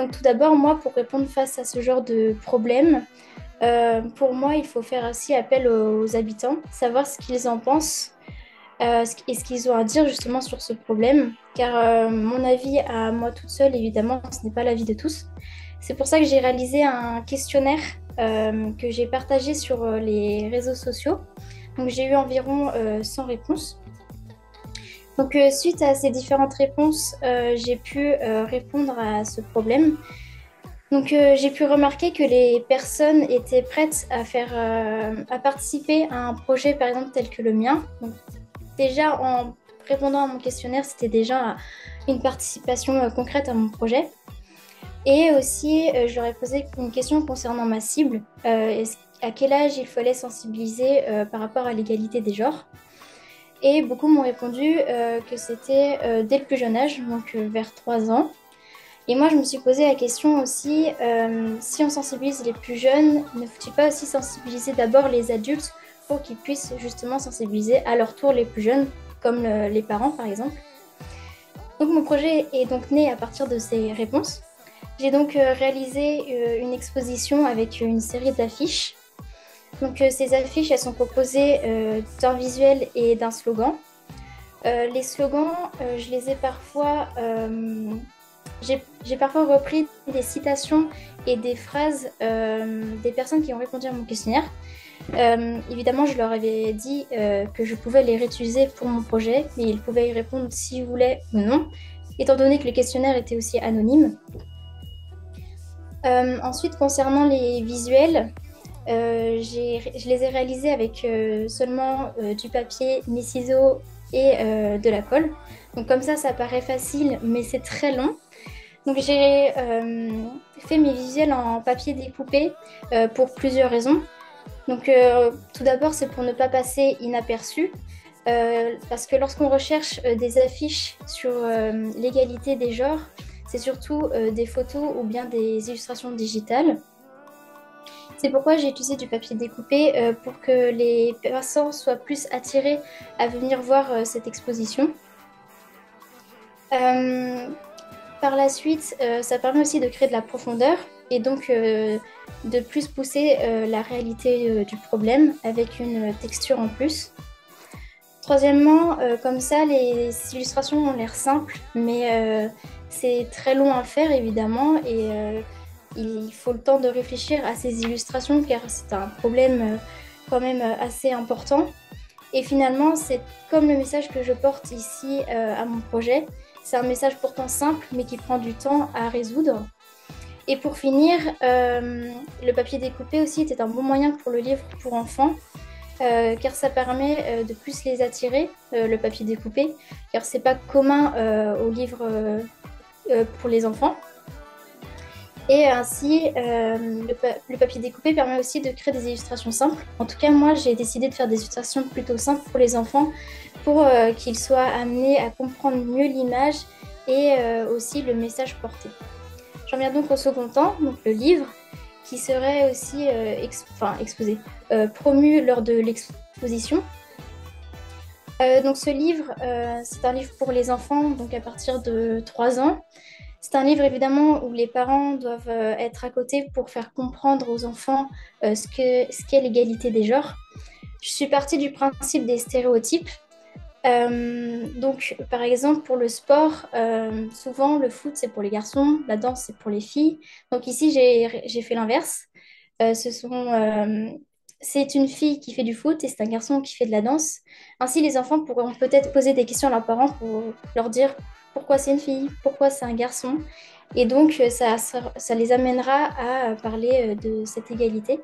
Donc tout d'abord, moi, pour répondre face à ce genre de problème, pour moi, il faut faire aussi appel aux habitants, savoir ce qu'ils en pensent et ce qu'ils ont à dire justement sur ce problème. Car mon avis à moi toute seule, évidemment, ce n'est pas l'avis de tous. C'est pour ça que j'ai réalisé un questionnaire que j'ai partagé sur les réseaux sociaux. Donc j'ai eu environ 100 réponses. Donc suite à ces différentes réponses, j'ai pu répondre à ce problème. Donc, j'ai pu remarquer que les personnes étaient prêtes à participer à un projet, par exemple, tel que le mien. Donc, déjà, en répondant à mon questionnaire, c'était déjà une participation concrète à mon projet. Et aussi, je leur ai posé une question concernant ma cible. À quel âge il fallait sensibiliser par rapport à l'égalité des genres? Et beaucoup m'ont répondu que c'était dès le plus jeune âge, donc vers 3 ans. Et moi, je me suis posé la question aussi, si on sensibilise les plus jeunes, ne faut-il pas aussi sensibiliser d'abord les adultes pour qu'ils puissent justement sensibiliser à leur tour les plus jeunes, comme les parents par exemple. Donc mon projet est donc né à partir de ces réponses. J'ai donc réalisé une exposition avec une série d'affiches. Donc ces affiches, elles sont composées d'un visuel et d'un slogan. Les slogans, je les ai parfois j'ai parfois repris des citations et des phrases des personnes qui ont répondu à mon questionnaire. Évidemment, je leur avais dit que je pouvais les réutiliser pour mon projet, mais ils pouvaient y répondre s'ils voulaient ou non, étant donné que le questionnaire était aussi anonyme. Ensuite, concernant les visuels, je les ai réalisés avec seulement du papier, mes ciseaux et de la colle. Donc comme ça paraît facile, mais c'est très long. Donc j'ai fait mes visuels en papier découpé pour plusieurs raisons. Donc tout d'abord, c'est pour ne pas passer inaperçu. Parce que lorsqu'on recherche des affiches sur l'égalité des genres, c'est surtout des photos ou bien des illustrations digitales. C'est pourquoi j'ai utilisé du papier découpé pour que les passants soient plus attirés à venir voir cette exposition. Par la suite, ça permet aussi de créer de la profondeur et donc de plus pousser la réalité du problème avec une texture en plus. Troisièmement, comme ça, les illustrations ont l'air simples, mais c'est très long à faire évidemment et il faut le temps de réfléchir à ces illustrations car c'est un problème quand même assez important. Et finalement, c'est comme le message que je porte ici à mon projet. C'est un message pourtant simple, mais qui prend du temps à résoudre. Et pour finir, le papier découpé aussi était un bon moyen pour le livre pour enfants, car ça permet de plus les attirer, le papier découpé, car c'est pas commun au livre pour les enfants. Et ainsi, le papier découpé permet aussi de créer des illustrations simples. En tout cas, moi, j'ai décidé de faire des illustrations plutôt simples pour les enfants pour qu'ils soient amenés à comprendre mieux l'image et aussi le message porté. J'en viens donc au second temps, donc le livre, qui serait aussi exposé, promu lors de l'exposition. Donc ce livre, c'est un livre pour les enfants, donc à partir de 3 ans. C'est un livre évidemment où les parents doivent être à côté pour faire comprendre aux enfants ce qu'est l'égalité des genres. Je suis partie du principe des stéréotypes. Donc, par exemple, pour le sport, souvent le foot c'est pour les garçons, la danse c'est pour les filles. Donc ici j'ai fait l'inverse. C'est une fille qui fait du foot et c'est un garçon qui fait de la danse. Ainsi, les enfants pourront peut-être poser des questions à leurs parents pour leur dire pourquoi c'est une fille, pourquoi c'est un garçon. Et donc, ça les amènera à parler de cette égalité.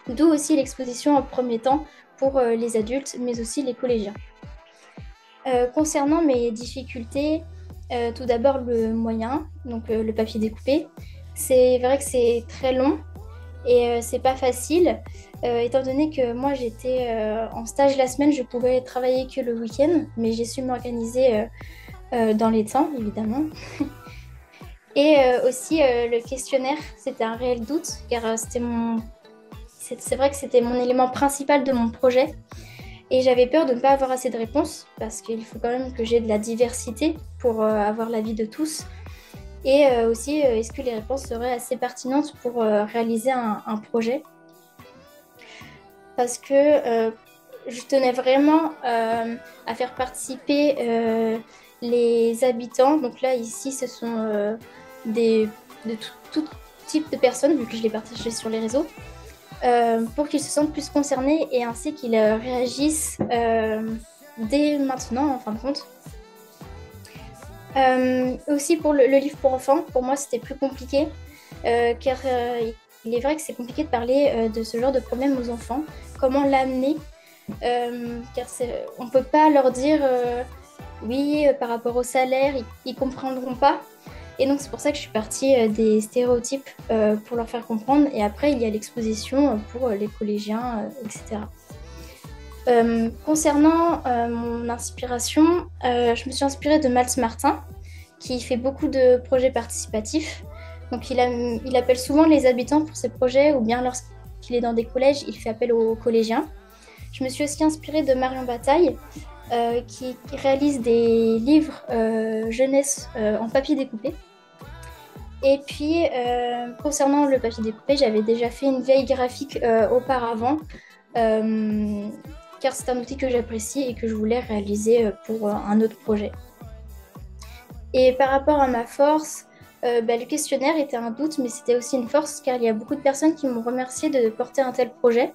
D'où aussi l'exposition en premier temps pour les adultes, mais aussi les collégiens. Concernant mes difficultés, tout d'abord le moyen, donc le papier découpé. C'est vrai que c'est très long et c'est pas facile, étant donné que moi j'étais en stage la semaine, je pouvais travailler que le week-end, mais j'ai su m'organiser dans les temps, évidemment. Et aussi le questionnaire, c'était un réel doute, car c'est vrai que c'était mon élément principal de mon projet. Et j'avais peur de ne pas avoir assez de réponses, parce qu'il faut quand même que j'ai de la diversité pour avoir l'avis de tous. Et aussi, est-ce que les réponses seraient assez pertinentes pour réaliser un projet? Parce que je tenais vraiment à faire participer les habitants. Donc là, ici, ce sont de tout type de personnes, vu que je l'ai partagé sur les réseaux, pour qu'ils se sentent plus concernés et ainsi qu'ils réagissent dès maintenant, en fin de compte. Aussi pour le livre pour enfants, pour moi c'était plus compliqué car il est vrai que c'est compliqué de parler de ce genre de problème aux enfants. Comment l'amener car on ne peut pas leur dire oui par rapport au salaire, ils ne comprendront pas. Et donc c'est pour ça que je suis partie des stéréotypes pour leur faire comprendre. Et après il y a l'exposition pour les collégiens, etc. Concernant mon inspiration, je me suis inspirée de Mals Martin, qui fait beaucoup de projets participatifs. Donc, il appelle souvent les habitants pour ses projets, ou bien lorsqu'il est dans des collèges, il fait appel aux collégiens. Je me suis aussi inspirée de Marion Bataille, qui réalise des livres jeunesse en papier découpé. Et puis, concernant le papier découpé, j'avais déjà fait une veille graphique auparavant. Car c'est un outil que j'apprécie et que je voulais réaliser pour un autre projet. Et par rapport à ma force, le questionnaire était un doute, mais c'était aussi une force car il y a beaucoup de personnes qui m'ont remercié de porter un tel projet.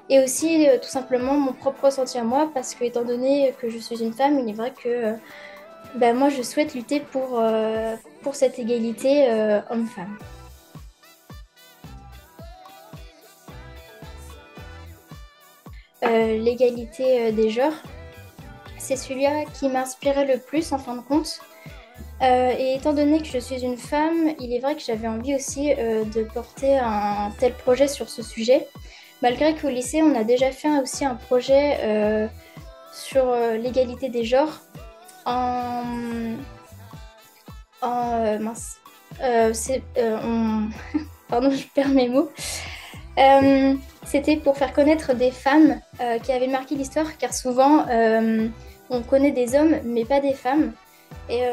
Et aussi, tout simplement, mon propre ressenti à moi, parce que étant donné que je suis une femme, il est vrai que moi, je souhaite lutter pour cette égalité homme-femme. L'égalité des genres, c'est celui-là qui m'inspirait le plus en fin de compte. Et étant donné que je suis une femme, il est vrai que j'avais envie aussi de porter un tel projet sur ce sujet. Malgré qu'au lycée, on a déjà fait aussi un projet sur l'égalité des genres en... mince. Pardon, je perds mes mots. C'était pour faire connaître des femmes qui avaient marqué l'histoire, car souvent on connaît des hommes mais pas des femmes. Et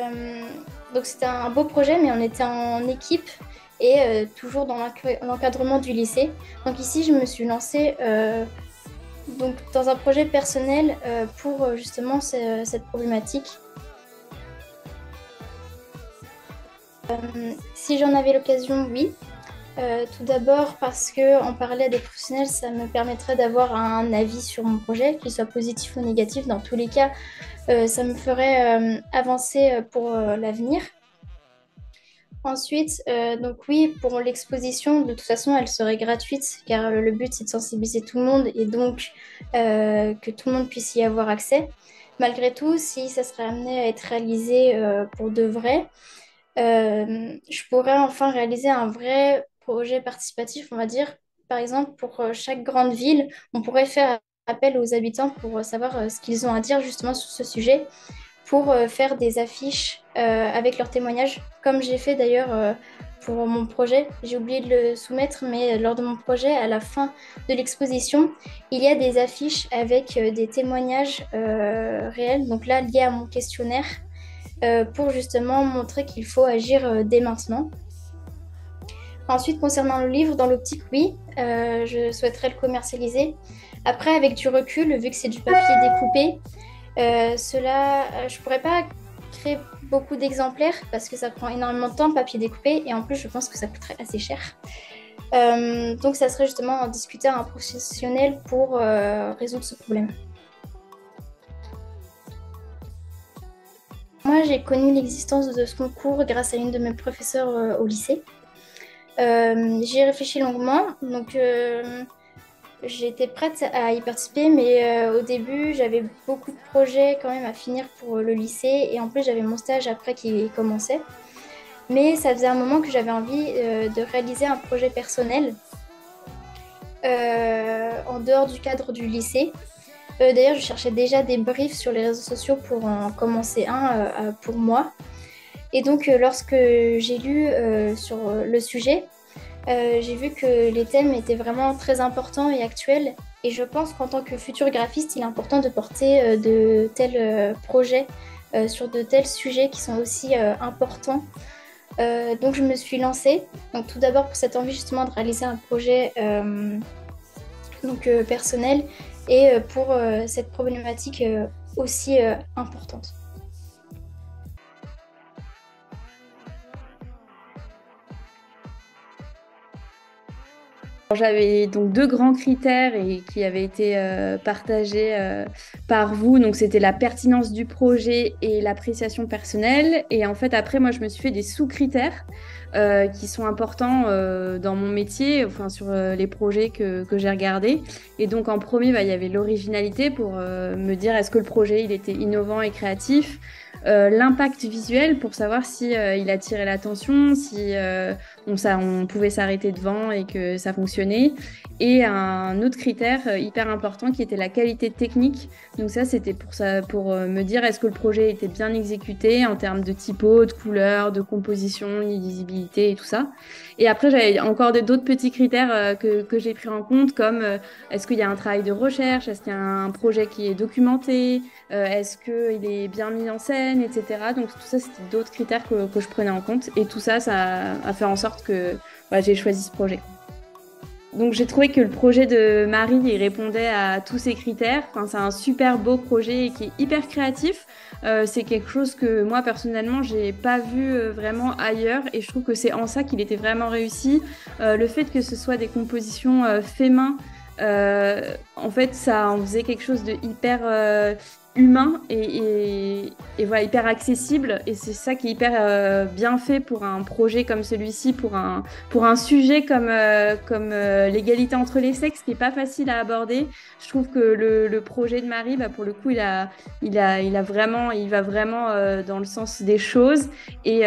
donc c'était un beau projet, mais on était en équipe et toujours dans l'encadrement du lycée. Donc ici, je me suis lancée donc, dans un projet personnel pour justement cette problématique. Si j'en avais l'occasion, oui. Tout d'abord parce qu'en parler à des professionnels, ça me permettrait d'avoir un avis sur mon projet, qu'il soit positif ou négatif. Dans tous les cas, ça me ferait avancer pour l'avenir. Ensuite, donc oui, pour l'exposition, de toute façon, elle serait gratuite, car le but, c'est de sensibiliser tout le monde et donc que tout le monde puisse y avoir accès. Malgré tout, si ça serait amené à être réalisé pour de vrai, je pourrais enfin réaliser un vrai projet participatif, on va dire. Par exemple, pour chaque grande ville, on pourrait faire appel aux habitants pour savoir ce qu'ils ont à dire justement sur ce sujet, pour faire des affiches avec leurs témoignages, comme j'ai fait d'ailleurs pour mon projet. J'ai oublié de le soumettre, mais lors de mon projet, à la fin de l'exposition, il y a des affiches avec des témoignages réels, donc là liés à mon questionnaire, pour justement montrer qu'il faut agir dès maintenant. Ensuite, concernant le livre, dans l'optique, oui, je souhaiterais le commercialiser. Après, avec du recul, vu que c'est du papier découpé, je ne pourrais pas créer beaucoup d'exemplaires parce que ça prend énormément de temps, papier découpé, et en plus, je pense que ça coûterait assez cher. Donc, ça serait justement en discuter à un professionnel pour résoudre ce problème. Moi, j'ai connu l'existence de ce concours grâce à une de mes professeurs au lycée. J'y ai réfléchi longuement, donc j'étais prête à y participer, mais au début, j'avais beaucoup de projets quand même à finir pour le lycée, et en plus, j'avais mon stage après qui commençait. Mais ça faisait un moment que j'avais envie de réaliser un projet personnel en dehors du cadre du lycée. D'ailleurs, je cherchais déjà des briefs sur les réseaux sociaux pour en commencer un pour moi. Et donc, lorsque j'ai lu sur le sujet, j'ai vu que les thèmes étaient vraiment très importants et actuels. Et je pense qu'en tant que futur graphiste, il est important de porter de tels projets sur de tels sujets qui sont aussi importants Donc je me suis lancée. Donc tout d'abord pour cette envie justement de réaliser un projet personnel et pour cette problématique aussi importante. J'avais donc deux grands critères et qui avaient été partagés par vous. Donc, c'était la pertinence du projet et l'appréciation personnelle. Et en fait, après, moi, je me suis fait des sous-critères qui sont importants dans mon métier, enfin, sur les projets que j'ai regardés. Et donc, en premier, bah, il y avait l'originalité pour me dire est-ce que le projet, il était innovant et créatif. L'impact visuel pour savoir si il attirait l'attention, si on pouvait s'arrêter devant et que ça fonctionnait. Et un autre critère hyper important qui était la qualité technique. Donc ça, c'était pour ça, pour me dire est-ce que le projet était bien exécuté en termes de typo, de couleur, de composition, lisibilité et tout ça. Et après, j'avais encore d'autres petits critères que j'ai pris en compte, comme est-ce qu'il y a un travail de recherche, est-ce qu'il y a un projet qui est documenté, est-ce qu'il est bien mis en scène, etc. Donc tout ça, c'était d'autres critères que je prenais en compte. Et tout ça, ça a fait en sorte que voilà, j'ai choisi ce projet. Donc j'ai trouvé que le projet de Marie, il répondait à tous ces critères. Enfin, c'est un super beau projet et qui est hyper créatif. C'est quelque chose que moi, personnellement, j'ai pas vu vraiment ailleurs. Et je trouve que c'est en ça qu'il était vraiment réussi. Le fait que ce soit des compositions fait main, en fait, ça en faisait quelque chose de hyper humain et voilà, hyper accessible. Et c'est ça qui est hyper bien fait pour un projet comme celui-ci, pour un sujet comme l'égalité entre les sexes, qui est pas facile à aborder. Je trouve que le projet de Marie, bah, pour le coup, il va vraiment dans le sens des choses et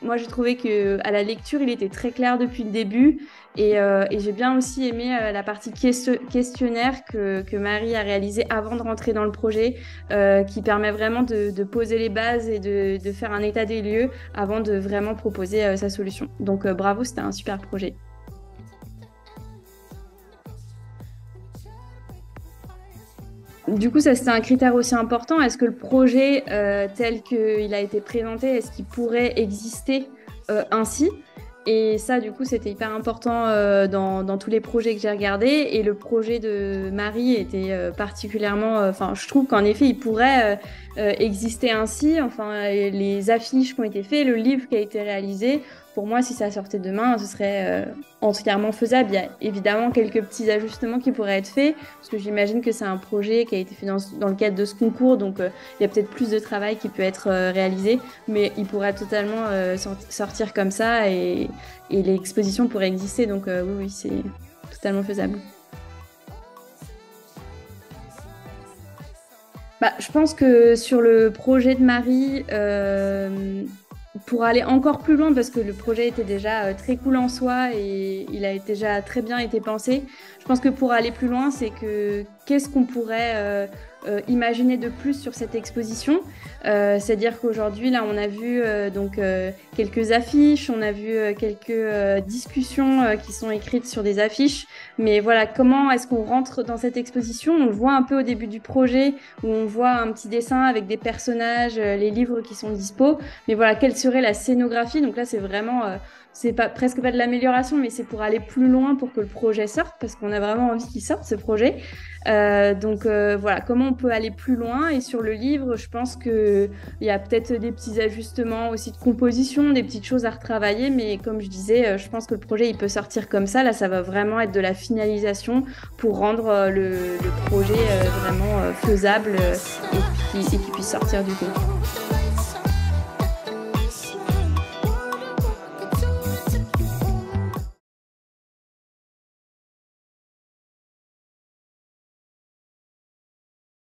moi, j'ai trouvé que à la lecture, il était très clair depuis le début. Et j'ai bien aussi aimé la partie questionnaire que Marie a réalisé avant de rentrer dans le projet, qui permet vraiment de poser les bases et de faire un état des lieux avant de vraiment proposer sa solution. Donc bravo, c'était un super projet. Du coup, ça c'était un critère aussi important. Est-ce que le projet tel qu'il a été présenté, est-ce qu'il pourrait exister ainsi? Et ça, du coup, c'était hyper important dans tous les projets que j'ai regardés. Et le projet de Marie était particulièrement... Enfin, je trouve qu'en effet, il pourrait exister ainsi. Enfin, les affiches qui ont été faites, le livre qui a été réalisé, pour moi, si ça sortait demain, ce serait entièrement faisable. Il y a évidemment quelques petits ajustements qui pourraient être faits, parce que j'imagine que c'est un projet qui a été fait dans le cadre de ce concours, donc il y a peut-être plus de travail qui peut être réalisé, mais il pourrait totalement sortir comme ça et l'exposition pourrait exister. Donc oui, c'est totalement faisable. Bah, je pense que sur le projet de Marie, pour aller encore plus loin, parce que le projet était déjà très cool en soi et il a déjà très bien été pensé, je pense que pour aller plus loin, c'est que qu'est-ce qu'on pourrait imaginer de plus sur cette exposition. C'est-à-dire qu'aujourd'hui, là, on a vu quelques affiches, on a vu quelques discussions qui sont écrites sur des affiches. Mais voilà, comment est-ce qu'on rentre dans cette exposition? On le voit un peu au début du projet, où on voit un petit dessin avec des personnages, les livres qui sont dispo. Mais voilà, quelle serait la scénographie? Donc là, c'est vraiment... c'est pas, presque pas de l'amélioration, mais c'est pour aller plus loin pour que le projet sorte, parce qu'on a vraiment envie qu'il sorte, ce projet. Voilà, comment on peut aller plus loin. Et sur le livre, je pense qu'il y a peut-être des petits ajustements aussi de composition, des petites choses à retravailler. Mais comme je disais, je pense que le projet, il peut sortir comme ça. Là, ça va vraiment être de la finalisation pour rendre le projet vraiment faisable et qui puisse sortir du coup.